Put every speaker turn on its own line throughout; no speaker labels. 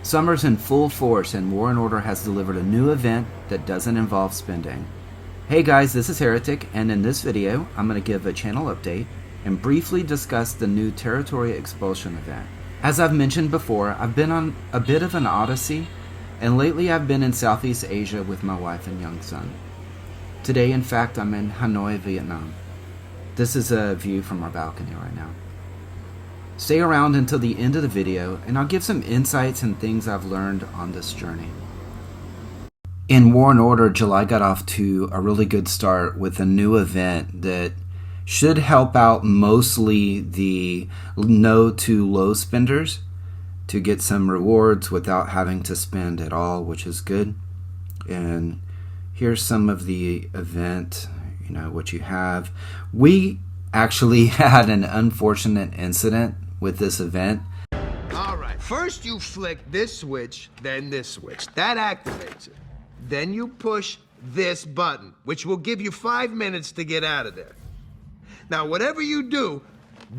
Summer's in full force and War and Order has delivered a new event that doesn't involve spending. Hey guys, this is Heretic, and in this video I'm going to give a channel update and briefly discuss the new Territory Expulsion event. As I've mentioned before, I've been on a bit of an odyssey, and lately I've been in Southeast Asia with my wife and young son. Today, in fact, I'm in Hanoi, Vietnam. This is a view from our balcony right now. Stay around until the end of the video and I'll give some insights and things I've learned on this journey. In War and Order, July got off to a really good start with a new event that should help out mostly the no to low spenders to get some rewards without having to spend at all, which is good. And here's some of the event, what you have. We actually had an unfortunate incident with this event.
All right, first you flick this switch, then this switch. That activates it. Then you push this button, which will give you 5 minutes to get out of there. Now, whatever you do,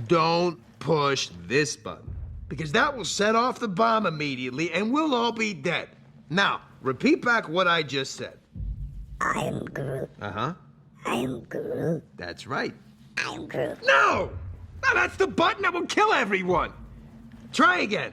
don't push this button, because that will set off the bomb immediately and we'll all be dead. Now, repeat back what I just said.
I am Groot.
Uh-huh.
I am Groot.
That's right.
I am Groot.
No! No, that's the button that will kill everyone. Try again.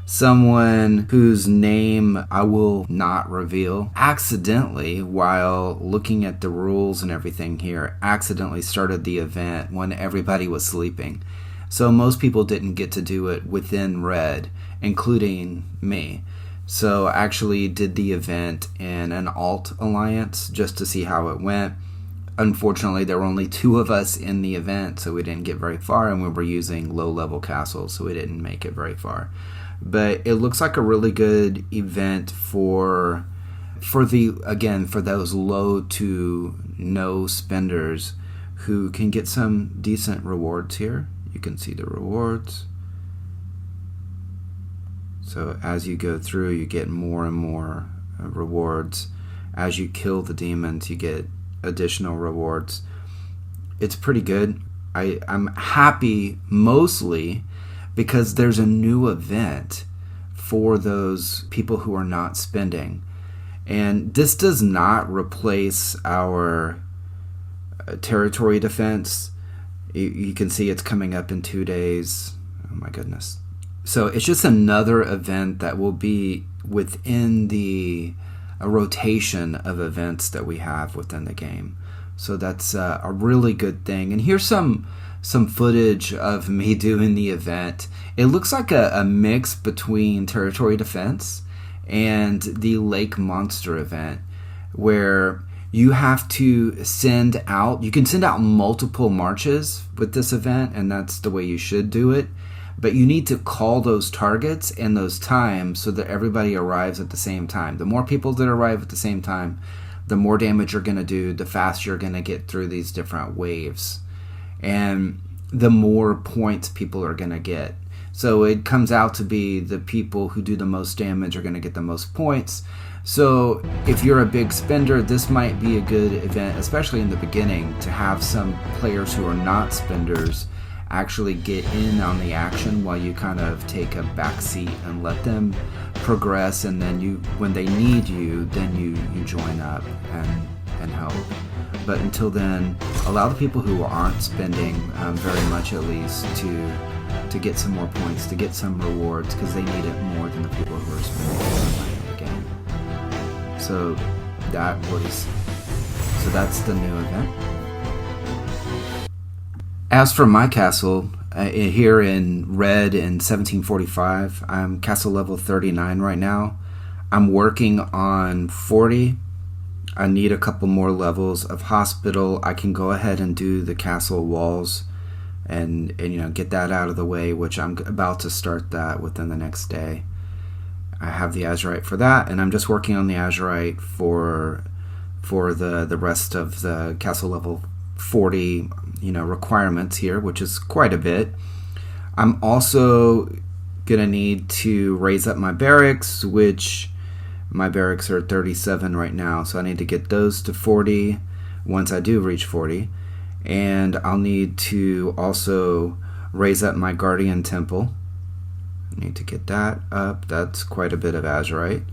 Someone whose name I will not reveal accidentally, while looking at the rules and everything here, accidentally started the event when everybody was sleeping. So most people didn't get to do it within red, including me. So I actually did the event in an alt alliance just to see how it went. Unfortunately, there were only 2 of us in the event, so we didn't get very far, and we were using low-level castles, so we didn't make it very far. But it looks like a really good event for those low to no spenders who can get some decent rewards here. You can see the rewards. So as you go through, you get more and more rewards. As you kill the demons, you get additional rewards. It's pretty good. I'm happy mostly because there's a new event for those people who are not spending. And this does not replace our territory defense. You can see it's coming up in 2 days. Oh my goodness. So it's just another event that will be within the rotation of events that we have within the game. So that's a really good thing. And here's some footage of me doing the event. It looks like a mix between territory defense and the lake monster event, where you have to you can send out multiple marches with this event, and that's the way you should do it. But you need to call those targets and those times so that everybody arrives at the same time. The more people that arrive at the same time, the more damage you're going to do, the faster you're going to get through these different waves. And the more points people are going to get. So it comes out to be the people who do the most damage are going to get the most points. So if you're a big spender, this might be a good event, especially in the beginning, to have some players who are not spenders actually get in on the action while you kind of take a back seat and let them progress, and then when they need you, then you join up and help. But until then, allow the people who aren't spending very much at least to get some more points, to get some rewards, because they need it more than the people who are spending in the game. So that's the new event. As for my castle, here in red in 1745, I'm castle level 39 right now. I'm working on 40. I need a couple more levels of hospital. I can go ahead and do the castle walls and get that out of the way, which I'm about to start that within the next day. I have the Azurite for that, and I'm just working on the Azurite for the rest of the castle level 40 requirements here, which is quite a bit. I'm also gonna need to raise up my barracks, which my barracks are 37 right now, so I need to get those to 40 once I do reach 40. And I'll need to also raise up my guardian temple Need to get that up. That's quite a bit of Azurite.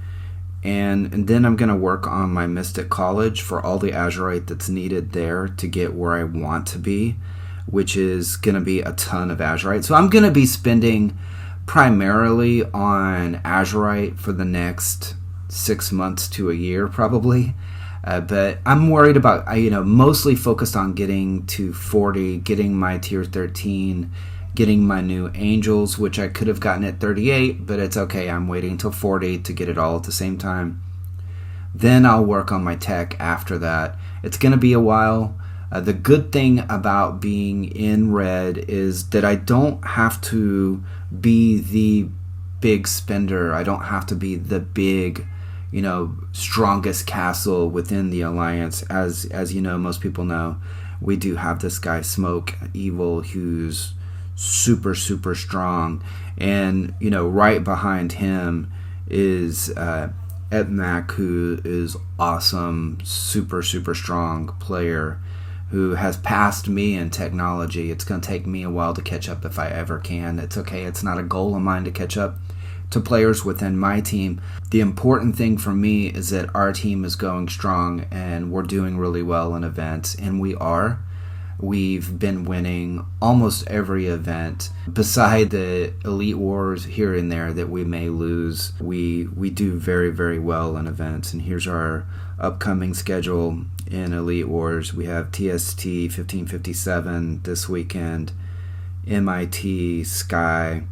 And then I'm going to work on my Mystic College for all the Azurite that's needed there to get where I want to be, which is going to be a ton of Azurite. So I'm going to be spending primarily on Azurite for the next 6 months to a year probably. But I'm worried about, mostly focused on getting to 40, getting my tier 13, getting my new angels, which I could have gotten at 38, but it's okay. I'm waiting until 40 to get it all at the same time. Then I'll work on my tech after that. It's going to be a while. The good thing about being in red is that I don't have to be the big spender. I don't have to be the big, strongest castle within the alliance. As most people know, we do have this guy Smoke Evil who's super strong, and right behind him is Etmac, who is awesome, super strong player who has passed me in technology. It's going to take me a while to catch up if I ever can. It's okay. It's not a goal of mine to catch up to players within my team. The important thing for me is that our team is going strong and we're doing really well in events, and we are. We've been winning almost every event. Beside the Elite Wars here and there that we may lose, we do very well in events. And here's our upcoming schedule in Elite Wars. We have TST 1557 this weekend, MIT Sky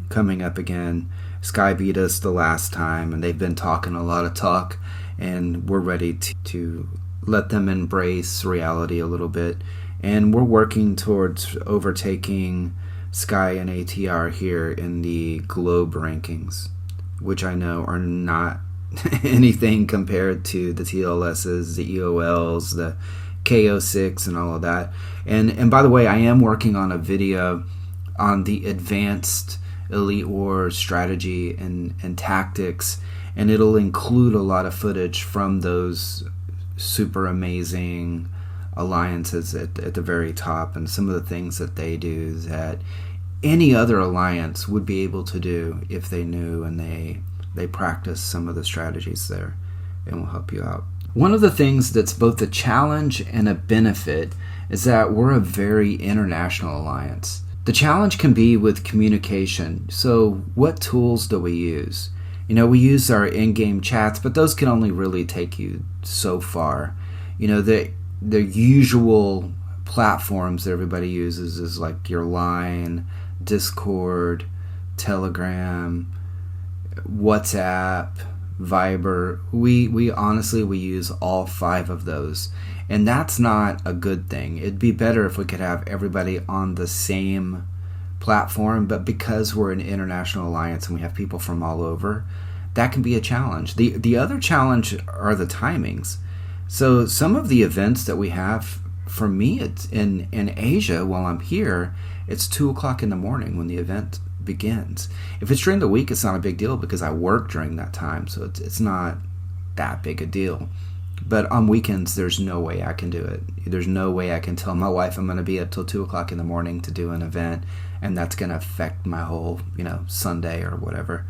coming up again. Sky beat us the last time, and they've been talking a lot of talk, and we're ready to let them embrace reality a little bit. And we're working towards overtaking Sky and ATR here in the Globe rankings, which I know are not anything compared to the TLSs, the EOLs, the KO6, and all of that. And by the way, I am working on a video on the advanced Elite Wars strategy and tactics, and it'll include a lot of footage from those super amazing alliances at the very top, and some of the things that they do that any other alliance would be able to do if they knew and they practice some of the strategies there, and will help you out. One of the things that's both a challenge and a benefit is that we're a very international alliance. The challenge can be with communication. So what tools do we use? We use our in-game chats, but those can only really take you so far. The usual platforms that everybody uses is like your Line, Discord, Telegram, WhatsApp, Viber. We honestly use all 5 of those, and that's not a good thing. It'd be better if we could have everybody on the same platform, but because we're an international alliance and we have people from all over, that can be a challenge. The other challenge are the timings. So some of the events that we have, for me, it's in Asia while I'm here, it's 2 o'clock in the morning when the event begins. If it's during the week, it's not a big deal because I work during that time, so it's not that big a deal. But on weekends, there's no way I can do it. There's no way I can tell my wife I'm going to be up till 2 o'clock in the morning to do an event, and that's going to affect my whole, Sunday or whatever.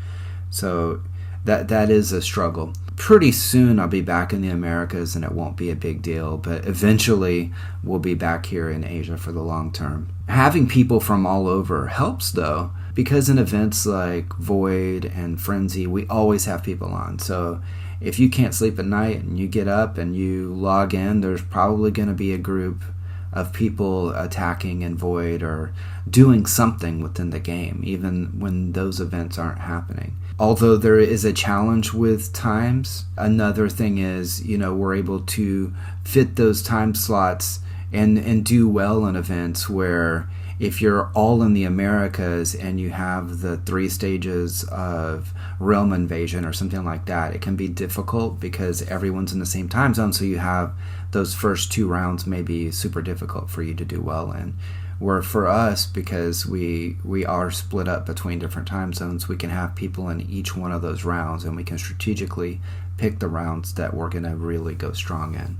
So that is a struggle. Pretty soon I'll be back in the Americas and it won't be a big deal, but eventually we'll be back here in Asia for the long term. Having people from all over helps though, because in events like Void and Frenzy, we always have people on. So if you can't sleep at night and you get up and you log in, there's probably going to be a group of people attacking in Void or doing something within the game, even when those events aren't happening. Although there is a challenge with times, another thing is, we're able to fit those time slots and do well in events where if you're all in the Americas and you have the 3 stages of realm invasion or something like that, it can be difficult because everyone's in the same time zone, so you have those first 2 rounds may be super difficult for you to do well in. Where for us, because we are split up between different time zones, we can have people in each one of those rounds, and we can strategically pick the rounds that we're going to really go strong in.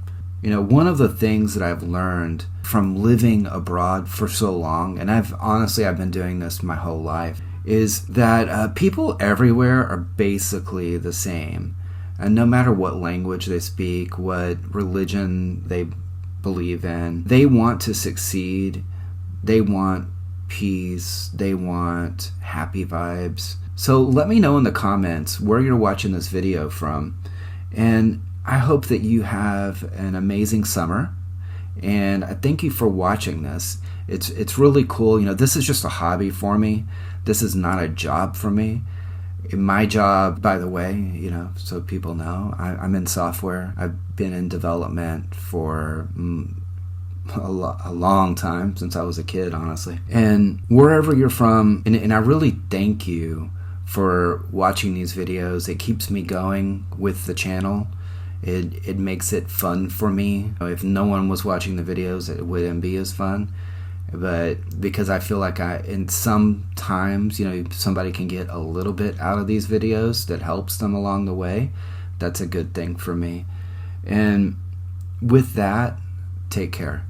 One of the things that I've learned from living abroad for so long, and I've been doing this my whole life, is that people everywhere are basically the same. And no matter what language they speak, what religion they believe in, they want to succeed. They want peace. They want happy vibes. So let me know in the comments where you're watching this video from. And I hope that you have an amazing summer. And I thank you for watching this. It's really cool. You know, this is just a hobby for me. This is not a job for me. My job, by the way, you know, so people know, I'm in software. I've been in development for a long time, since I was a kid, honestly. And wherever you're from, and I really thank you for watching these videos. It keeps me going with the channel. It makes it fun for me. If no one was watching the videos, it wouldn't be as fun. But because I feel like in some times, you know, somebody can get a little bit out of these videos that helps them along the way, that's a good thing for me. And with that, take care.